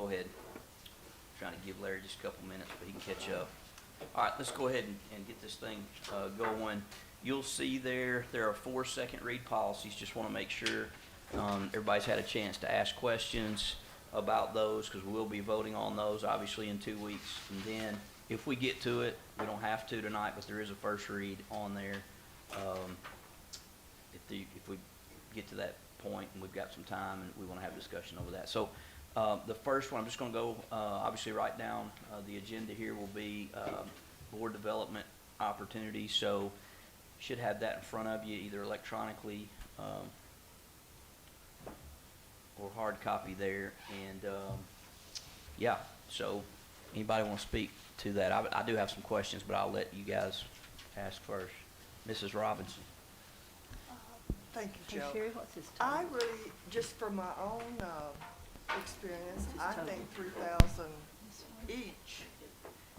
Go ahead. Trying to give Larry just a couple minutes, but he can catch up. All right, let's go ahead and get this thing going. You'll see there are 4 second read policies. Just want to make sure everybody's had a chance to ask questions about those, because we'll be voting on those obviously in 2 weeks. And then if we get to it, we don't have to tonight, but there is a first read on there. If we get to that point and we've got some time and we want to have a discussion over that. So the first one, I'm just going to go, obviously write down the agenda here will be board development opportunities. So should have that in front of you either electronically or hard copy there. And yeah, so anybody want to speak to that? I do have some questions, but I'll let you guys ask first. Mrs. Robinson. Thank you, Joe. Sherry, what's his I total? really, just from my own experience, I total? think 3,000 each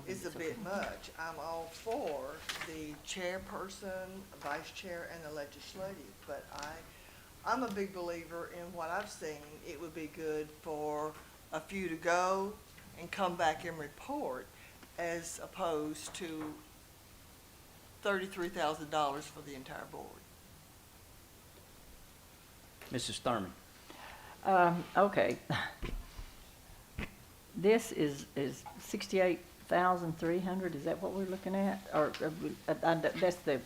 is a bit much. I'm all for the chairperson, vice chair, and the legislative, but I'm a big believer in what I've seen. It would be good for a few to go and come back and report, as opposed to $33,000 for the entire board. Mrs. Thurman. Okay. This is 68,300. Is that what we're looking at? Or that's the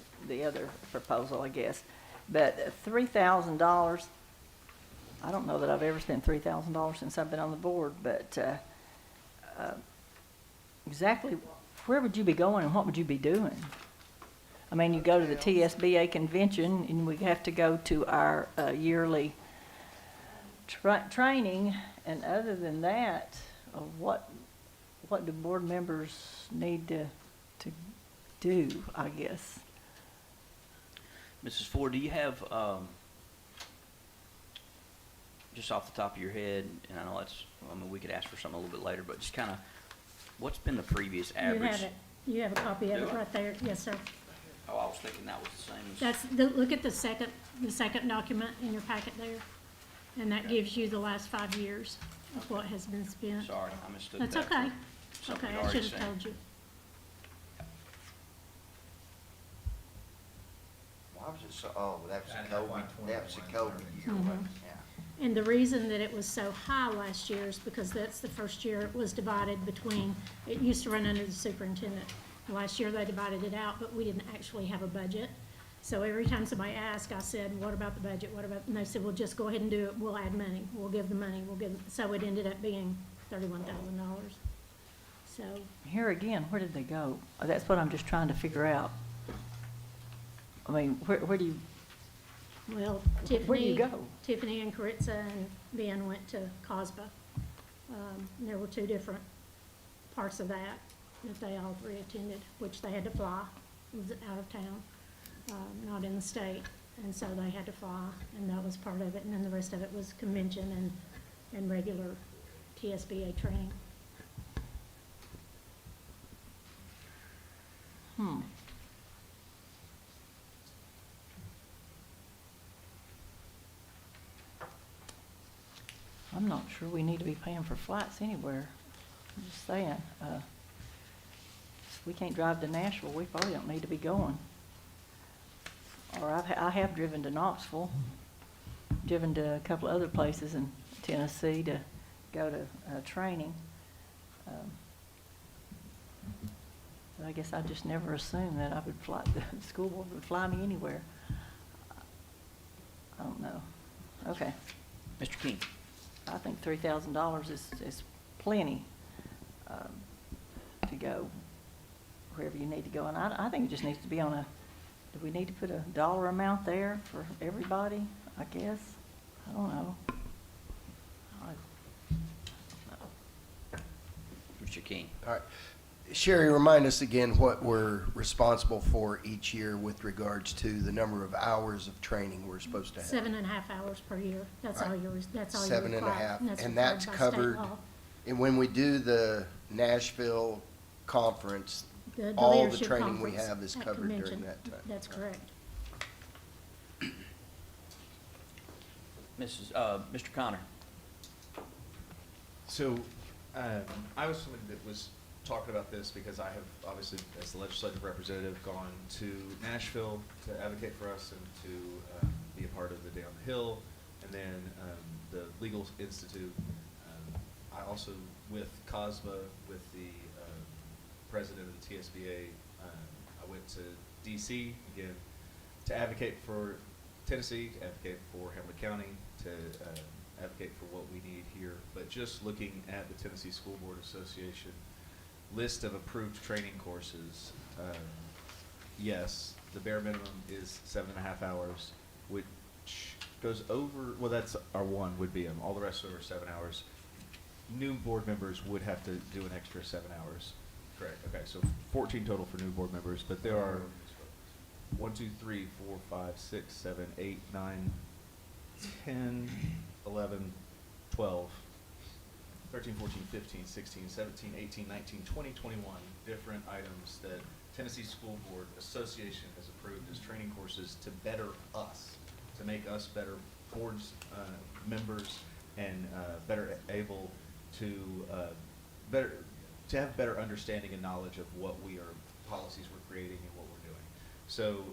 other proposal, I guess. But $3,000. I don't know that I've ever spent $3,000 since I've been on the board. But exactly where would you be going and what would you be doing? I mean, you go to the TSBA convention, and we have to go to our yearly training. And other than that, what do board members need to do, I guess? Mrs. Ford, do you have, just off the top of your head, and I know that's, I mean, we could ask for something a little bit later, but just kind of, what's been the previous average? You have it. You have a copy of Do it I? right there. Yes, sir. Oh, I was thinking that was the same as. Look at the second document in your packet there, and that gives you the last 5 years of what has been spent. Sorry, I mistook That's that. okay. for something Okay, we'd I already should have seen. told you. Why was it so, oh, that was the COVID year, wasn't it? Yeah. And the reason that it was so high last year is because that's the first year it was divided between, it used to run under the superintendent. Last year they divided it out, but we didn't actually have a budget. So every time somebody asked, I said, what about the budget? What about, and they said, well, just go ahead and do it. We'll add money. We'll give the money. So it ended up being $31,000. So, Here again, where did they go? That's what I'm just trying to figure out. I mean, where do you, well, where do you go? Tiffany and Caritza and Ben went to COSBA. There were 2 different parts of that they all 3 attended, which they had to fly. It was out of town, not in the state, and so they had to fly, and that was part of it. And then the rest of it was convention and regular TSBA training. I'm not sure we need to be paying for flights anywhere. I'm just saying, if we can't drive to Nashville, we probably don't need to be going. Or I have driven to Knoxville, driven to a couple of other places in Tennessee to go to training. But I guess I just never assumed that I would fly, the school board would fly me anywhere. I don't know. Okay. Mr. King. I think $3,000 is plenty to go wherever you need to go. And I think it just needs to be on a, do we need to put a dollar amount there for everybody, I guess? I don't know. Mr. King. All right. Sherry, remind us again what we're responsible for each year with regards to the number of hours of training we're supposed to have. 7.5 hours per year. That's all Right. that's all you're 7.5, required. and required that's by state covered. law. And when we do the Nashville conference, The all the leadership training we conference have is at covered during convention. that time. That's correct. Mr. Connor. So I was somebody that was talking about this because I have obviously, as the legislative representative, gone to Nashville to advocate for us and to be a part of the Day on the Hill, and then the Legal Institute. I also, with COSBA, with the president of the TSBA, I went to DC again to advocate for Tennessee, to advocate for Hamilton County, to advocate for what we need here. But just looking at the Tennessee School Board Association list of approved training courses, yes, the bare minimum is 7.5 hours, which goes over, well, that's our one would be, all the rest are over 7 hours. New board members would have to do an extra 7 hours. Correct. Okay, so 14 total for new board members, but there are 1, 2, 3, 4, 5, 6, 7, 8, 9, 10, 11, 12, 13, 14, 15, 16, 17, 18, 19, 20, 21 different items that Tennessee School Board Association has approved as training courses to better us, to make us better boards, members, and better able to have better understanding and knowledge of what policies we're creating and what we're doing. So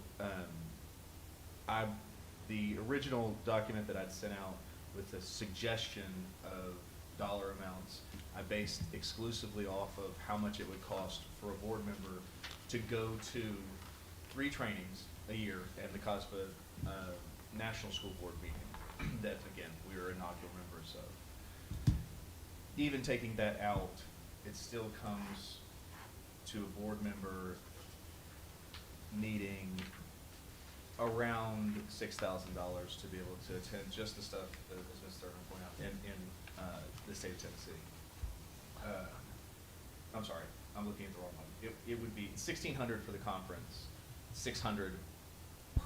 the original document that I'd sent out with a suggestion of dollar amounts, I based exclusively off of how much it would cost for a board member to go to 3 trainings a year at the COSBA National School Board meeting that, again, we are inaugural members of. Even taking that out, it still comes to a board member needing around $6,000 to be able to attend just the stuff, as Ms. Thurman pointed out, in the state of Tennessee. I'm sorry, I'm looking at the wrong one. It would be $1,600 for the conference, $600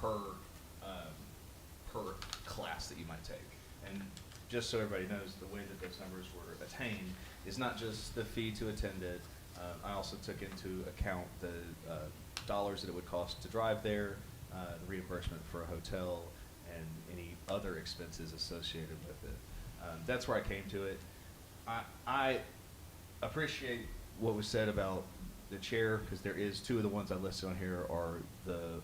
per class that you might take. And just so everybody knows, the way that those numbers were attained is not just the fee to attend it. I also took into account the dollars that it would cost to drive there, the reimbursement for a hotel, and any other expenses associated with it. That's where I came to it. I appreciate what was said about the chair, because there is 2 of the ones I listed on here are the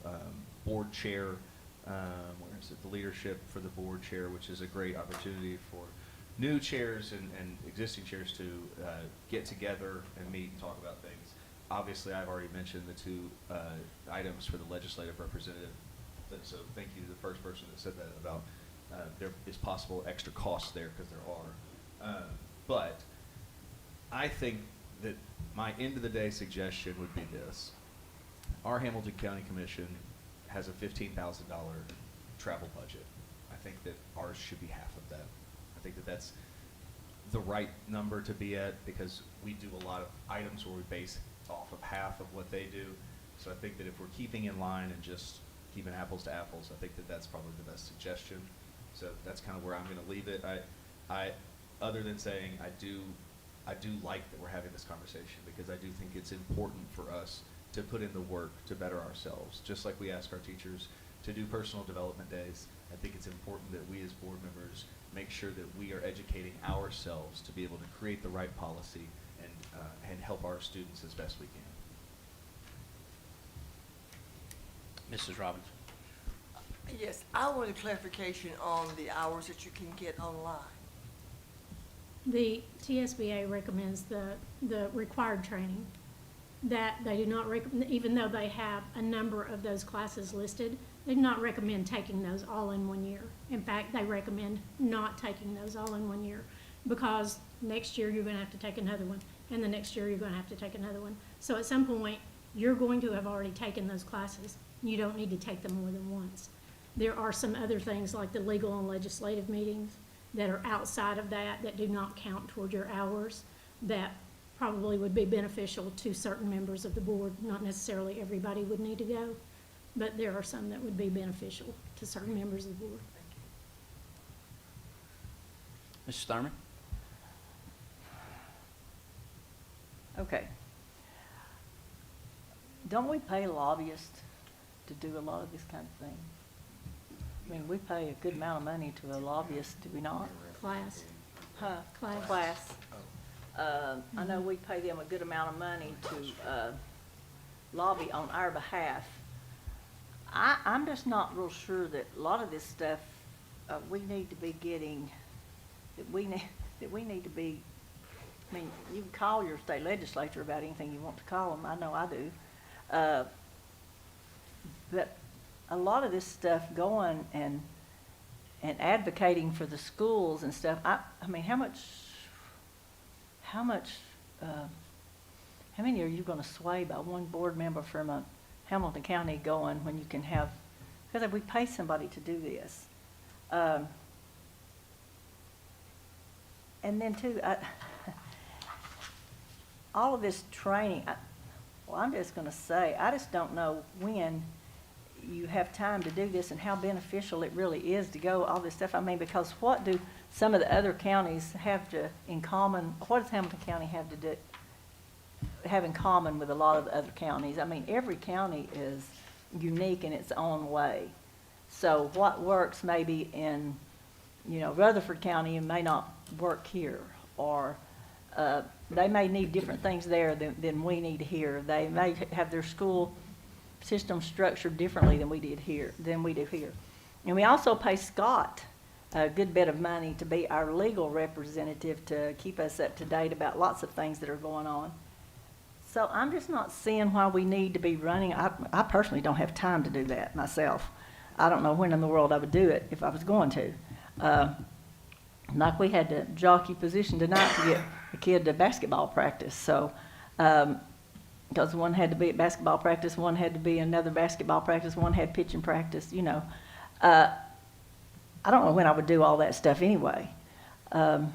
board chair, where is it, the leadership for the board chair, which is a great opportunity for new chairs and existing chairs to get together and meet and talk about things. Obviously, I've already mentioned the 2 items for the legislative representative, so thank you to the first person that said that about there is possible extra costs there, because there are. But I think that my end of the day suggestion would be this. Our Hamilton County Commission has a $15,000 travel budget. I think that ours should be half of that. I think that that's the right number to be at, because we do a lot of items where we base off of half of what they do. So I think that if we're keeping in line and just keeping apples to apples, I think that that's probably the best suggestion. So that's kind of where I'm going to leave it. I other than saying I do like that we're having this conversation, because I do think it's important for us to put in the work to better ourselves. Just like we ask our teachers to do personal development days, I think it's important that we as board members make sure that we are educating ourselves to be able to create the right policy and help our students as best we can. Mrs. Robbins. Yes, I want a clarification on the hours that you can get online. The TSBA recommends the required training, that they do not recommend, even though they have a number of those classes listed, they do not recommend taking those all in 1 year. In fact, they recommend not taking those all in 1 year, because next year you're gonna have to take another one, and the next year you're gonna have to take another one. So at some point, you're going to have already taken those classes. You don't need to take them more than once. There are some other things like the legal and legislative meetings that are outside of that do not count toward your hours, that probably would be beneficial to certain members of the board. Not necessarily everybody would need to go, but there are some that would be beneficial to certain members of the board. Mrs. Thurman? Okay. Don't we pay lobbyists to do a lot of this kind of thing? I mean, we pay a good amount of money to a lobbyist, do we not? Class. Huh? Class. Class. I know we pay them a good amount of money to lobby on our behalf. I'm just not real sure that a lot of this stuff, we need to be getting, that we need to be, I mean, you can call your state legislature about anything you want to call them, I know I do. But a lot of this stuff going and advocating for the schools and stuff, I mean, how many are you gonna sway by one board member from a Hamilton County going when you can have, because if we pay somebody to do this. And then too, all of this training, well, I'm just gonna say, I just don't know when you have time to do this and how beneficial it really is to go all this stuff. I mean, because what do some of the other counties have to in common? What does Hamilton County have in common with a lot of the other counties? I mean, every county is unique in its own way. So what works maybe in, Rutherford County may not work here, or they may need different things there than we need here. They may have their school system structured differently than we do here. And we also pay Scott a good bit of money to be our legal representative to keep us up to date about lots of things that are going on. So I'm just not seeing why we need to be running. I personally don't have time to do that myself. I don't know when in the world I would do it if I was going to. Like we had to jockey position tonight to get a kid to basketball practice. So, because one had to be at basketball practice, one had to be another basketball practice, one had pitching practice, I don't know when I would do all that stuff anyway. I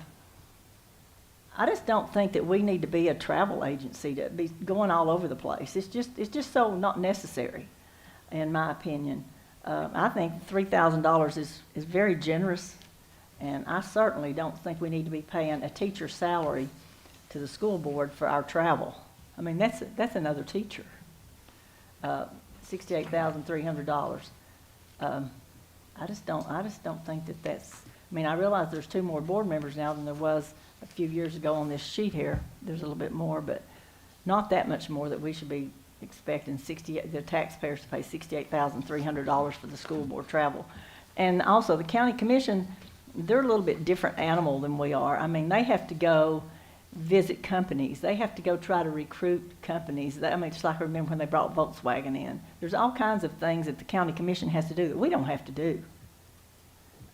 just don't think that we need to be a travel agency to be going all over the place. It's just so not necessary, in my opinion. I think $3,000 is very generous, and I certainly don't think we need to be paying a teacher's salary to the school board for our travel. I mean, that's another teacher. $68,300. I just don't think that that's. I mean, I realize there's 2 more board members now than there was a few years ago on this sheet here. There's a little bit more, but not that much more that we should be expecting the taxpayers to pay $68,300 for the school board travel. And also the county commission, they're a little bit different animal than we are. I mean, they have to go visit companies. They have to go try to recruit companies. I mean, just like I remember when they brought Volkswagen in. There's all kinds of things that the county commission has to do that we don't have to do.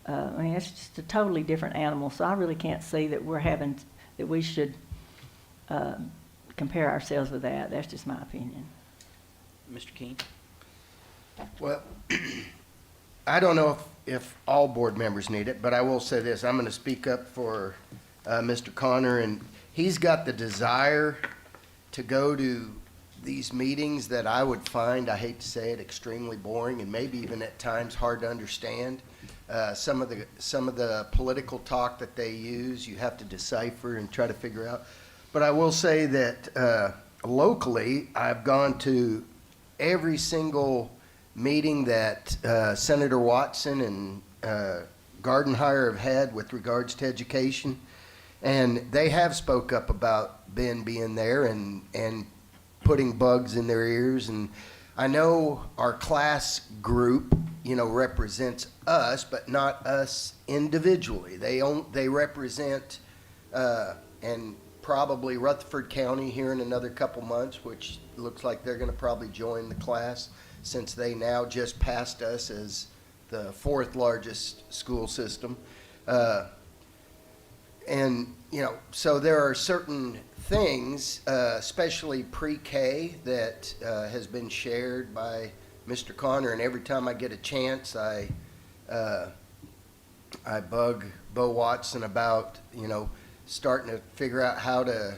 I mean, it's just a totally different animal. So I really can't see that we should compare ourselves with that. That's just my opinion. Mr. King? Well, I don't know if all board members need it, but I will say this. I'm going to speak up for Mr. Connor, and he's got the desire to go to these meetings that I would find, I hate to say it, extremely boring and maybe even at times hard to understand. Some of the political talk that they use, you have to decipher and try to figure out. But I will say that locally, I've gone to every single meeting that Senator Watson and Gardenhire have had with regards to education. And they have spoke up about Ben being there and putting bugs in their ears. And I know our class group, represents us, but not us individually. They represent, and probably Rutherford County here in another couple months, which looks like they're going to probably join the class since they now just passed us as the 4th largest school system. And, so there are certain things, especially pre-K, that has been shared by Mr. Connor, and every time I get a chance, I bug Bo Watson about, starting to figure out how to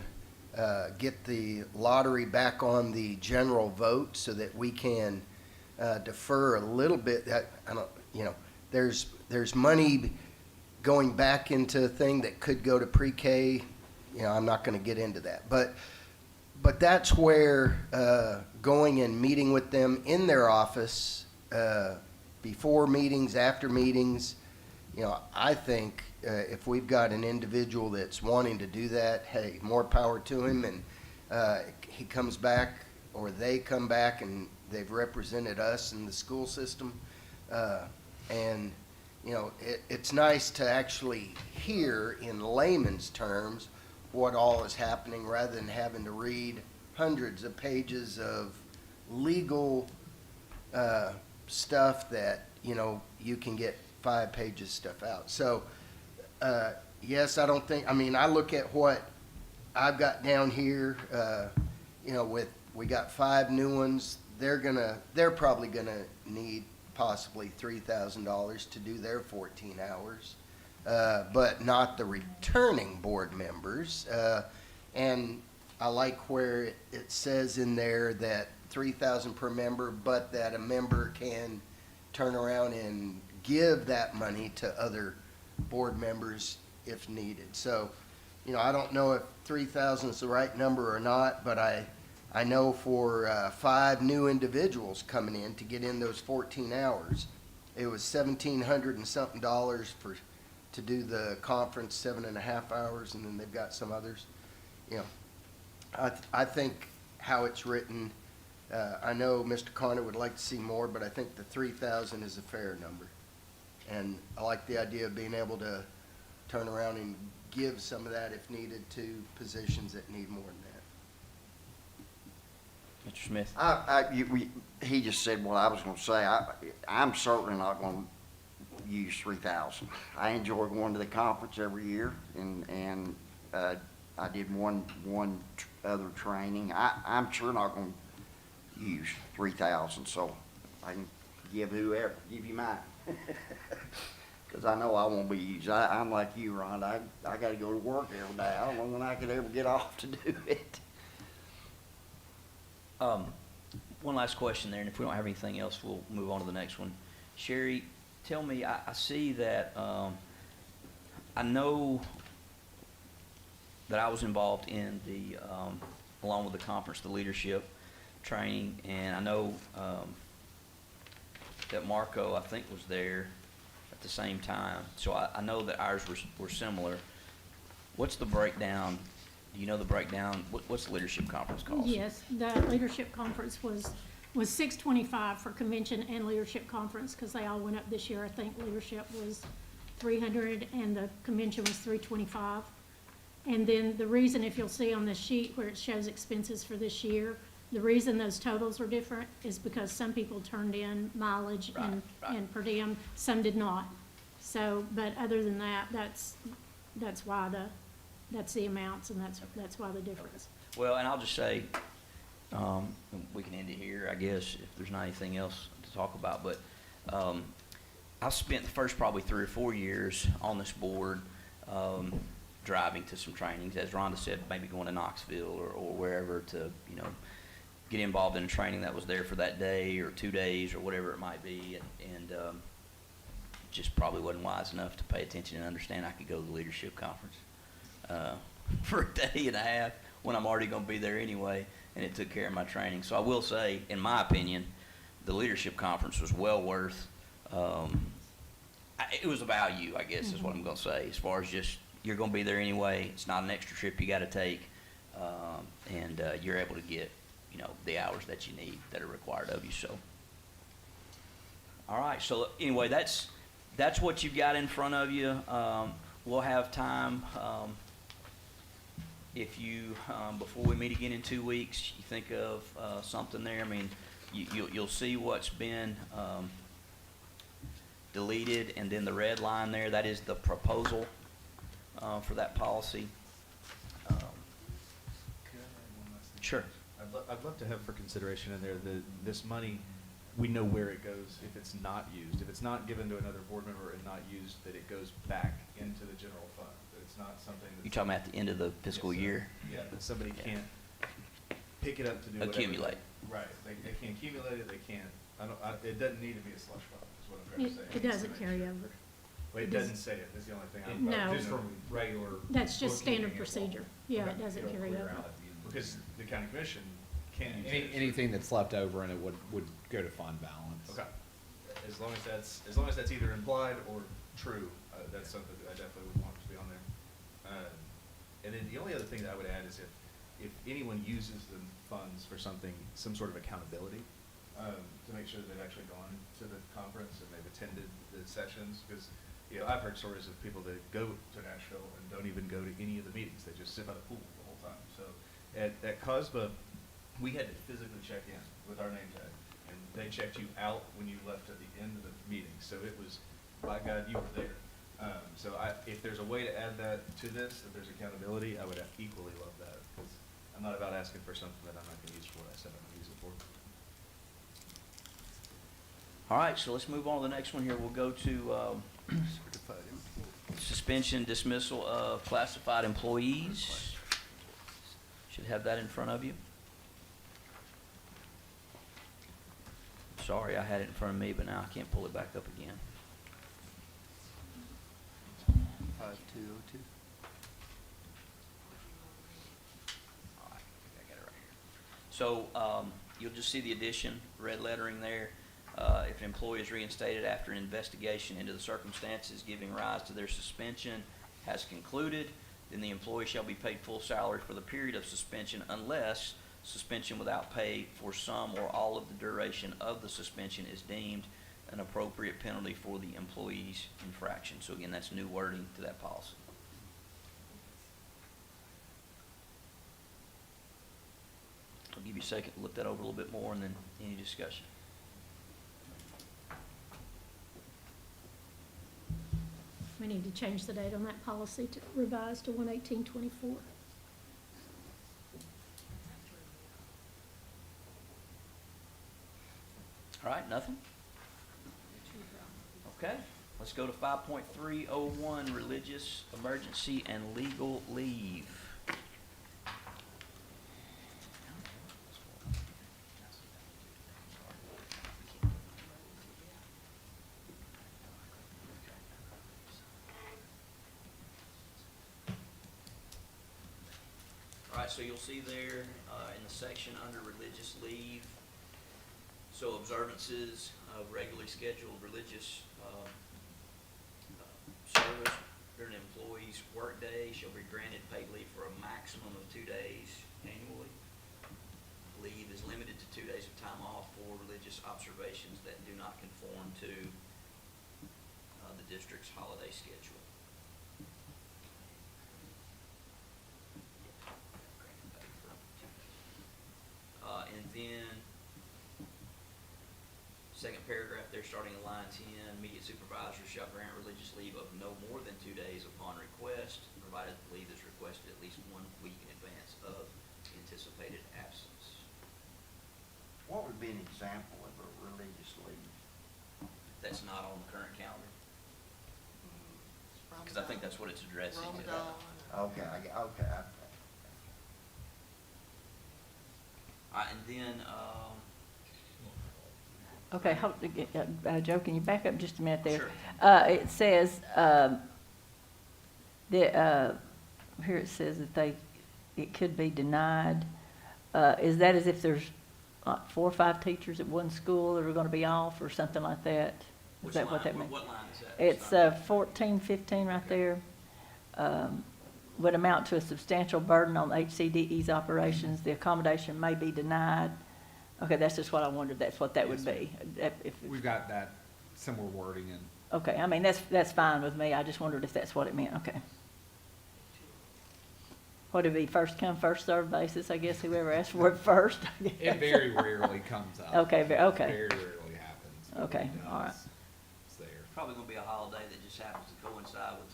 get the lottery back on the general vote so that we can defer a little bit. There's money going back into a thing that could go to pre-K. I'm not going to get into that, but that's where going and meeting with them in their office before meetings, after meetings, I think if we've got an individual that's wanting to do that, hey, more power to him, and he comes back, or they come back, and they've represented us in the school system. And, you know, it's nice to actually hear in layman's terms what all is happening, rather than having to read hundreds of pages of legal stuff that, you know, you can get 5 pages stuff out. So, yes, I don't think, I mean, I look at what I've got down here, you know, we got 5 new ones. They're probably gonna need possibly $3,000 to do their 14 hours, but not the returning board members. And I like where it says in there that 3,000 per member, but that a member can turn around and give that money to other board members if needed. So, you know, I don't know if 3,000 is the right number or not, but I know for 5 new individuals coming in to get in those 14 hours, it was $1,700 and something to do the conference, 7.5 hours, and then they've got some others. You know, I think how it's written, I know Mr. Connor would like to see more, but I think the 3,000 is a fair number. And I like the idea of being able to turn around and give some of that if needed to positions that need more than that. Mr. Smith? He just said what I was gonna say. I'm certainly not gonna use 3,000. I enjoy going to the conference every year, and I did one other training. I'm sure not gonna use 3,000, so I can give you mine. Because I know I won't be used. I'm like you, Ron. I gotta go to work every day. I don't know when I could ever get off to do it. One last question there, and if we don't have anything else, we'll move on to the next one. Sherry, tell me, I see that, I know that I was involved in the, along with the conference, the leadership training, and I know, that Marco, I think, was there at the same time. So I know that ours were similar. What's the breakdown? Do you know the breakdown? What's the leadership conference cost? Yes, the leadership conference was $625 for convention and leadership conference, because they all went up this year. I think leadership was $300 and the convention was $325. And then the reason, if you'll see on the sheet where it shows expenses for this year, the reason those totals are different is because some people turned in mileage and per diem, some did not. So, but other than that, that's why that's the amounts, and that's why the difference. Well, and I'll just say, we can end it here, I guess, if there's not anything else to talk about, but I spent the first probably 3 or 4 years on this board, driving to some trainings, as Rhonda said, maybe going to Knoxville or wherever to, you know, get involved in a training that was there for that day or 2 days or whatever it might be, and just probably wasn't wise enough to pay attention and understand I could go to the leadership conference for a day and a half when I'm already going to be there anyway, and it took care of my training. So I will say, in my opinion, the leadership conference was well worth, it was a value, I guess, is what I'm going to say, as far as just, you're going to be there anyway, it's not an extra trip you got to take, and you're able to get, you know, the hours that you need that are required of you. So, all right. So anyway, that's what you've got in front of you. We'll have time, if you, before we meet again in 2 weeks, you think of something there. I mean, you'll see what's been deleted, and then the red line there, that is the proposal for that policy. Sure. I'd love to have for consideration in there this money, we know where it goes if it's not used. If it's not given to another board member and not used, that it goes back into the general fund. That it's not something that's. You're talking about at the end of the fiscal year? Yeah, that somebody can't pick it up to do whatever. Accumulate. Right, they can't accumulate it, they can't, it doesn't need to be a slush fund, is what I'm trying to say. It doesn't carry over. Wait, it doesn't say it, that's the only thing I'm. No. Just from regular. That's just standard bookkeeping, procedure. Yeah, it Okay. doesn't It'll carry clear over. out at the end of the Because year. the county commission can't use it. Anything that's left over and it would go to fund balance. Okay, as long as that's either implied or true, that's something that I definitely would want to be on there. And then the only other thing that I would add is if anyone uses the funds for something, some sort of accountability, to make sure they've actually gone to the conference and they've attended the sessions, because, you know, I've heard stories of people that go to Nashville and don't even go to any of the meetings, they just sit by the pool the whole time. So at COSBA, we had to physically check in with our name tag, and they checked you out when you left at the end of the meeting, so it was, by God, you were there. So if there's a way to add that to this, if there's accountability, I would equally love that, because I'm not about asking for something that I'm not gonna use for what I said I'm gonna use it for. All right, so let's move on to the next one here. We'll go to suspension, dismissal of classified employees. Should have that in front of you. Sorry, I had it in front of me, but now I can't pull it back up again. 5202. All right, I got it right here. So, you'll just see the addition, red lettering there. If an employee is reinstated after an investigation into the circumstances giving rise to their suspension has concluded, then the employee shall be paid full salary for the period of suspension unless suspension without pay for some or all of the duration of the suspension is deemed an appropriate penalty for the employee's infraction. So again, that's new wording to that policy. I'll give you a second to look that over a little bit more and then any discussion. We need to change the date on that policy to revise to 1/18/24. All right, nothing? Okay, let's go to 5.301, religious emergency and legal leave. All right, so you'll see there in the section under religious leave, so observances of regularly scheduled religious service during an employee's workday shall be granted paid leave for a maximum of 2 days annually. Leave is limited to 2 days of time off for religious observations that do not conform to the district's holiday schedule. And then, second paragraph there, starting in line 10, immediate supervisors shall grant religious leave of no more than 2 days upon request, provided the leave is requested at least 1 week in advance of anticipated absence. What would be an example of a religious leave? That's not on the current calendar, because I think that's what it's addressing. Ramadan. Okay, okay. And then, Okay, Joe, can you back up just a minute there? Sure. It says, here it says that it could be denied. Is that as if there's 4 or 5 teachers at one school that are gonna be off or something like that? Is which that what line, that means? what line is that? It's 14, 15 right there. Would amount to a substantial burden on HCDE's operations. The accommodation may be denied. Okay, that's just what I wondered, that's what that would Yes, be. We've got that similar wording in. Okay, I mean, that's fine with me, I just wondered if that's what it meant, okay. What would it be, first come, first served basis, I guess, whoever asked for it first? I guess. It very rarely comes up. Okay, okay. Very rarely happens. but Okay, when it all right. does, It's there. Probably gonna be a holiday that just happens to coincide with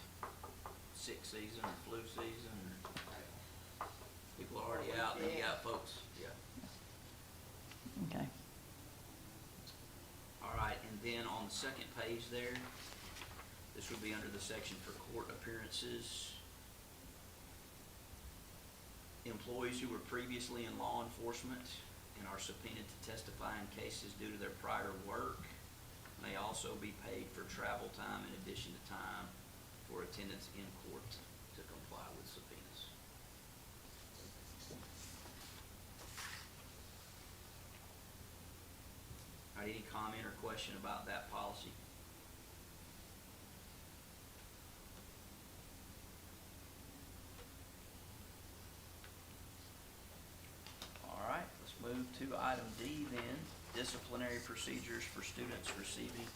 sick season or flu season, or people are already out, and then you got folks, yeah. Okay, All right, and then on the second page there, this would be under the section for court appearances. Employees who were previously in law enforcement and are subpoenaed to testify in cases due to their prior work may also be paid for travel time in addition to time for attendance in court to comply with subpoenas. All right, any comment or question about that policy? disciplinary procedures for students receiving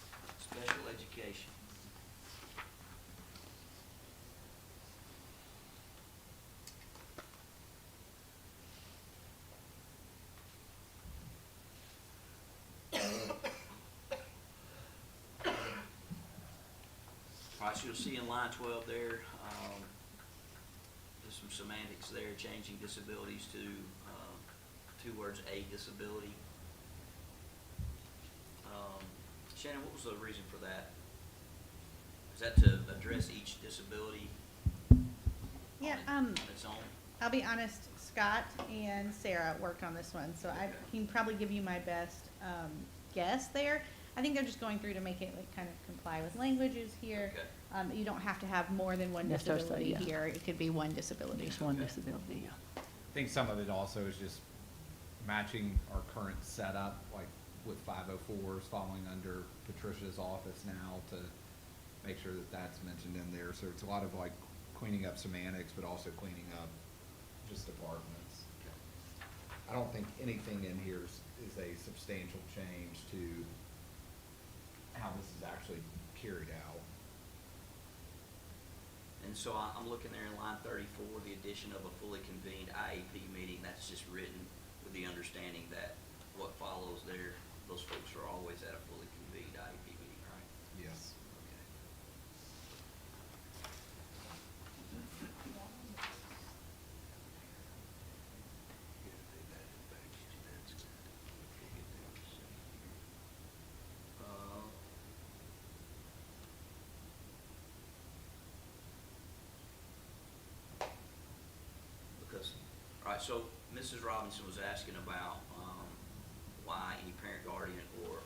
special education. All right, so you'll see in line 12 there, there's some semantics there, changing disabilities to two words, a disability. Shannon, what was the reason for that? Is that to address each disability Yeah, on its own? I'll be honest, Scott and Sarah worked on this one, so I Okay. can probably give you my best, guess there. I think they're just going through to make it like kind of comply with languages here. Okay. You don't have to have more than one Yes, sir, so, disability yeah. here, it could be one disability. Just one Okay. disability, yeah. I think some of it also is just matching our current setup, like with 504s falling under Patricia's office now to make sure that that's mentioned in there. So it's a lot of like cleaning up semantics, but also cleaning up just departments. I don't think anything in here is a substantial change to how this is actually carried out. And so I'm looking there in line 34, the addition of a fully convened IEP meeting, that's just written with the understanding that what follows there, those folks are always at a fully convened IEP meeting, right? Yes. Okay. Uh, Because, all right, so Mrs. Robinson was asking about, why any parent, guardian, or,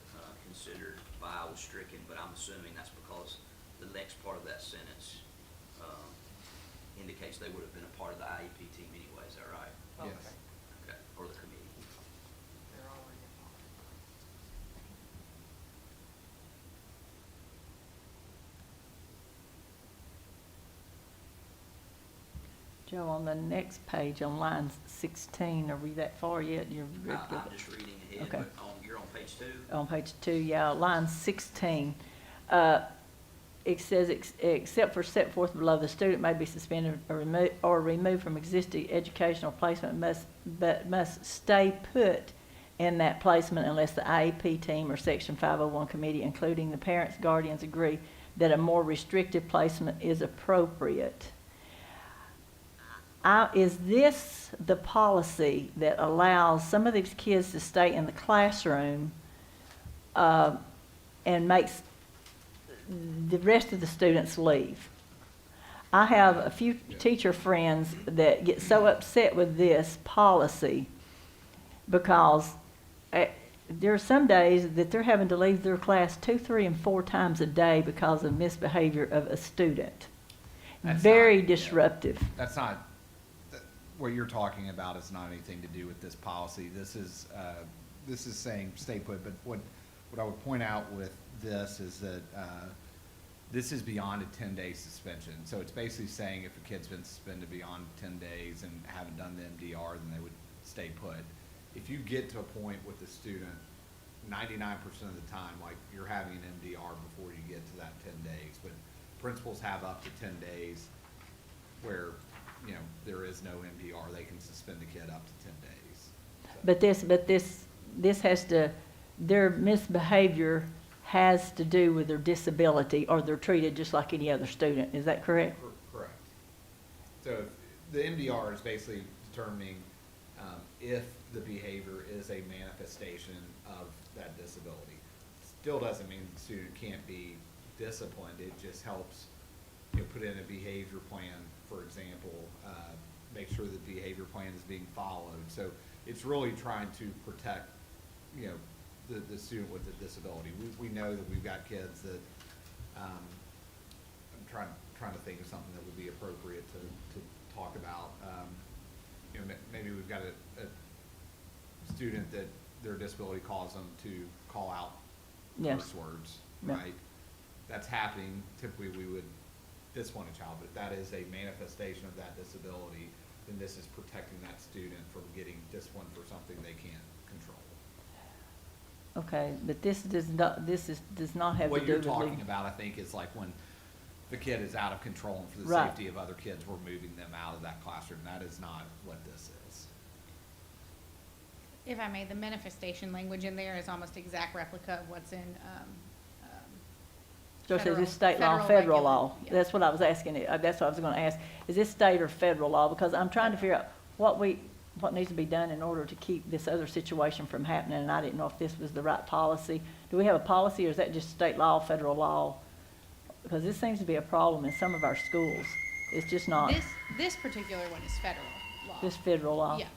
considered by was stricken, but I'm assuming that's because the next part of that sentence, indicates they would have been a part of the IEP team anyway, is that right? Yes. Okay. Okay, or the committee. They're already a part. Joe, on the next page, on line 16, are we that far yet? You're ready to go? I'm just reading ahead, Okay. but you're on page 2? On page 2, yeah, line 16. It says, except for set forth below, the student may be suspended or removed from existing educational placement, but must stay put in that placement unless the IEP team or Section 501 committee, including the parents, guardians, agree that a more restrictive placement is appropriate. Is this the policy that allows some of these kids to stay in the classroom and makes the rest of the students leave? I have a few teacher friends that get so upset with this policy because there are some days that they're having to leave their class 2, 3, and 4 times a day because of misbehavior of a student. That's Very not- disruptive. That's not, what you're talking about is not anything to do with this policy. This is saying stay put, but what I would point out with this is that, this is beyond a 10-day suspension. So it's basically saying if a kid's been suspended beyond 10 days and haven't done the MDR, then they would stay put. If you get to a point with the student, 99% of the time, like you're having an MDR before you get to that 10 days, but principals have up to 10 days where, you know, there is no MDR, they can suspend the kid up to 10 days. So- But this has to, their misbehavior has to do with their disability, or they're treated just like any other student. Is that correct? Correct. So if the MDR is basically determining if the behavior is a manifestation of that disability. Still doesn't mean the student can't be disciplined, it just helps, you know, put in a behavior plan, for example, make sure the behavior plan is being followed. So it's really trying to protect, you know, the student with the disability. We know that we've got kids that, I'm trying to think of something that would be appropriate to talk about. You know, maybe we've got a student that their disability caused them to call out Yes. curse words, Yeah. right? That's happening, typically we would discipline a child, but if that is a manifestation of that disability, then this is protecting that student from getting disciplined for something they can't control. Okay, but this does not have to What do you're with talking leaving. about, I think, is like when the kid is out of control and for the Right. safety of other kids, we're moving them out of that classroom. That is not what this is. If I may, the manifestation language in there is almost exact replica of what's in, So is federal- this state law, federal federal regula- law? yeah. That's what I was asking, that's what I was gonna ask. Is this state or federal law? Because I'm trying to figure out what needs to be done in order to keep this other situation from happening, and I didn't know if this was the right policy. Do we have a policy, or is that just state law, federal law? Because this seems to be a problem in some of our schools. It's just not, This particular one is federal law. this federal law. Yeah.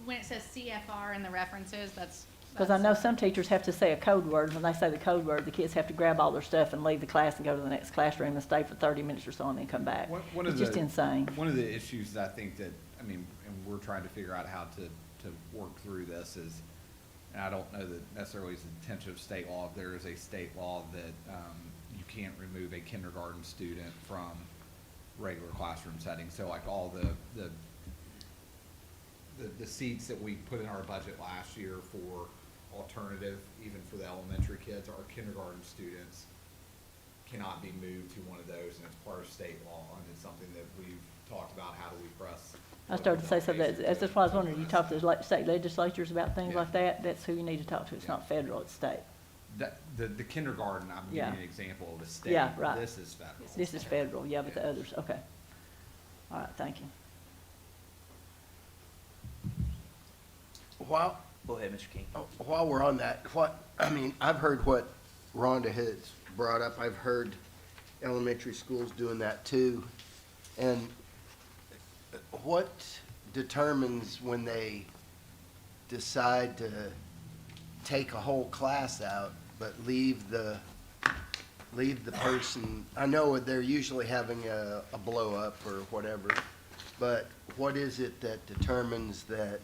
When it says CFR in the references, that's. Because I know some teachers have to say a code word. When they say the code word, the kids have to grab all their stuff and leave the class and go to the next classroom and stay for 30 minutes or so and then come back. One of It's just the- insane. One of the issues that I think that, I mean, and we're trying to figure out how to work through this is, and I don't know that necessarily is the intention of state law. There is a state law that, you can't remove a kindergarten student from regular classroom settings. So like all the seats that we put in our budget last year for alternative, even for the elementary kids, our kindergarten students cannot be moved to one of those, and it's part of state law, and it's something that we've talked about, how do we press. I started to say something, that's why I was wondering, you talk to the state legislatures about things Yeah. like that, that's who you need to talk to. It's Yeah. not federal, it's state. The kindergarten, I'm giving Yeah. you an example of a state. Yeah, right. This is federal. This is federal, yeah, but the Yeah. others, okay. All right, thank you. Go ahead, Mr. King. While we're on that, I've heard what Rhonda has brought up. I've heard elementary schools doing that too. And what determines when they decide to take a whole class out, but leave the person? I know they're usually having a blow up or whatever, but what is it that determines that,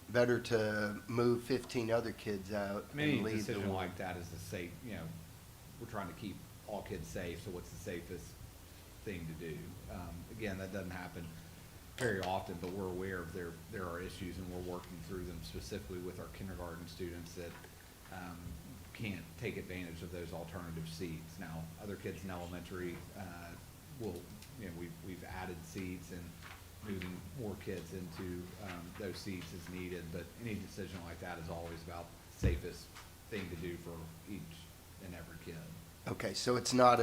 better to move 15 other kids out Any and leave the decision one? like that is the safe, we're trying to keep all kids safe, so what's the safest thing to do? Again, that doesn't happen very often, but we're aware of there are issues, and we're working through them specifically with our kindergarten students that can't take advantage of those alternative seats. Now, other kids in elementary we've added seats and moving more kids into those seats as needed, but any decision like that is always about safest thing to do for each and every kid. Okay, so it's not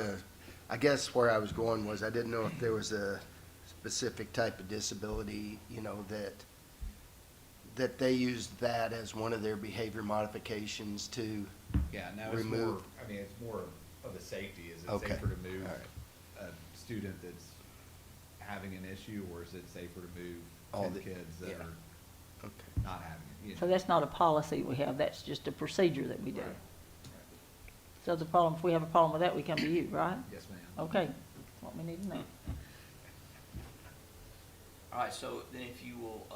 I guess where I was going was I didn't know if there was a specific type of disability, that they used that as one of their behavior modifications to Yeah, no, it's remove. it's more of a safety. Is it Okay. safer to move All right. a student that's having an issue, or is it safer to move All 10 the- kids that yeah. are Okay. not having it? So that's not a policy we have, that's just a procedure that we do. Right. So the problem, if we have a problem with that, we come to you, right? Yes, ma'am. Okay, that's what we need to know. All right, so then if you will,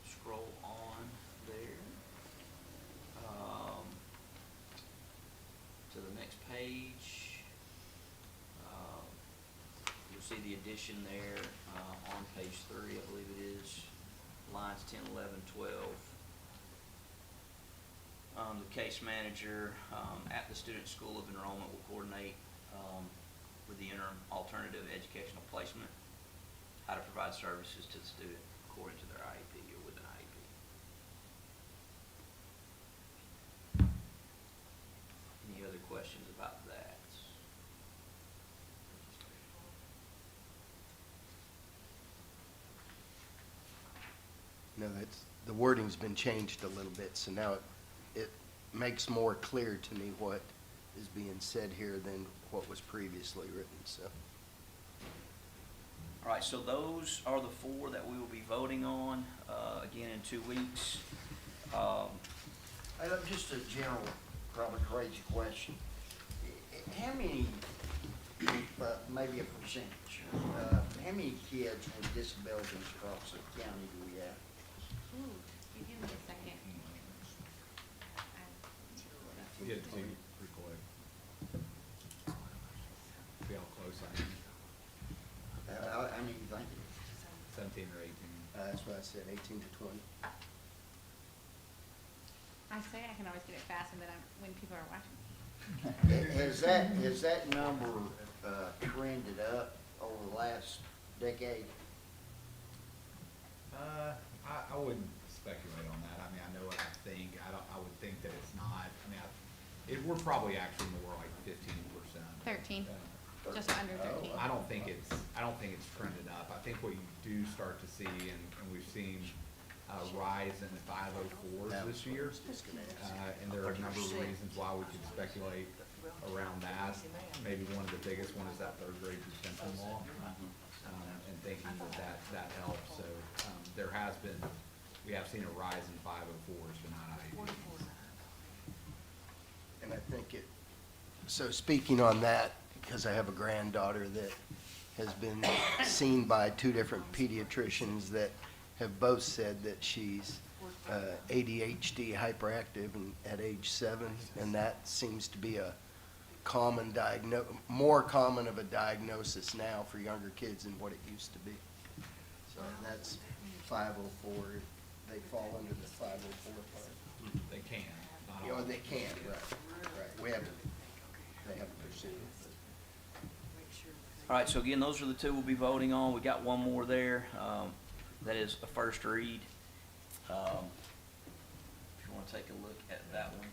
scroll on there, to the next page, you'll see the addition there, on page 3, I believe it is, lines 10, 11, 12. The case manager, at the student school of enrollment will coordinate, with the interim alternative educational placement, how to provide services to the student according to their IEP or with an IEP. Any other questions about that? No, the wording's been changed a little bit, so now it makes more clear to me what is being said here than what was previously written, so. All right, so those are the 4 that we will be voting on, again in 2 weeks. Just a general, probably crazy question. How many, maybe a percentage, how many kids with disabilities across the county do we have? Ooh, give me a second. Yeah, to recollect. See how close I am. I mean, you think? 17 or 18. That's what I said, 18 to 20. I say I can always get it fast and then when people are watching. Has that number, trended up over the last decade? I wouldn't speculate on that. I mean, I know what I think. I would think that it's not. I mean, we're probably actually more like 15%. 13, just under 13. I don't think it's trended up. I think what you do start to see, and we've seen a rise in the 504s this year. And there are a number of reasons why we could speculate around that. Maybe one of the biggest one is that third grade detention law. And thinking that helps. So, we have seen a rise in 504s, but not IEPs. And I think so speaking on that, because I have a granddaughter that has been seen by two different pediatricians that have both said that she's ADHD hyperactive at age 7, and that seems to be a more common of a diagnosis now for younger kids than what it used to be. So that's 504, they fall under the 504 part. They can, not You know, all. they can, right. They haven't pursued it. All right, so again, those are the two we'll be voting on. We got one more there. That is a first read. If you want to take a look at that one.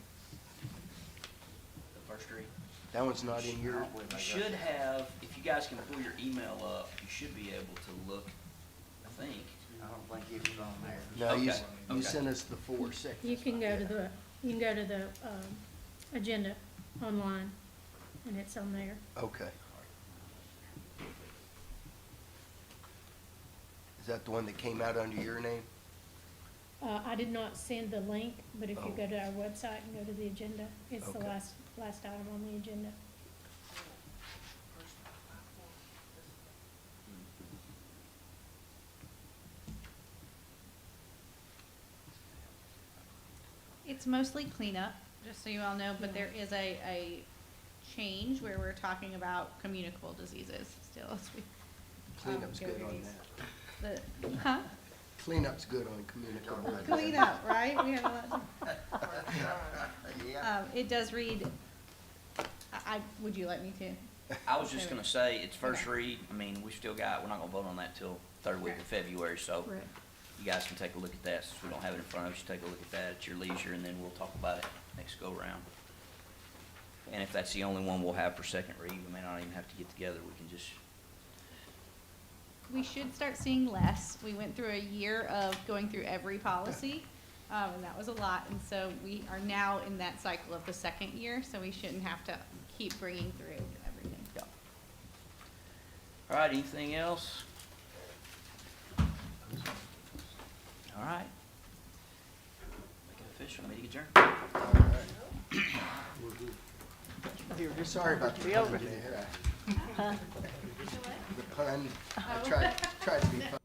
The first read. That one's not in your, You should have, if you guys can pull your email up, you should be able to look, I think. I don't think it was on there. no, you Okay. sent us the 4 seconds. You can go to the, agenda online, and it's on there. Okay. Is that the one that came out under your name? I did not send the link, but if you Oh. go to our website and go to the agenda, it's the Okay. last item on the agenda. It's mostly cleanup, just so you all know, but there is a change where we're talking about communicable diseases still as we. Cleanup's go good through on these. that. Huh? Cleanup's good on communicable. Cleanup, right? We have a lot to. Yeah. It does read, would you like me to? I was just gonna say, it's first Okay. read. I mean, we're not gonna vote on that till third week of February, so Correct. you guys can take a look at that. Since we don't have it in front of us, you take a look at that at your leisure, and then we'll talk about it next go-round. And if that's the only one we'll have for second read, we may not even have to get together. We can just, We should start seeing less. We went through a year of going through every policy, and that was a lot. And so we are now in that cycle of the second year, so we shouldn't have to keep bringing through everything. yeah. All right, anything else? All right. Make it official, meeting adjourned. Sorry about the pun there. The pun, I tried to be fun.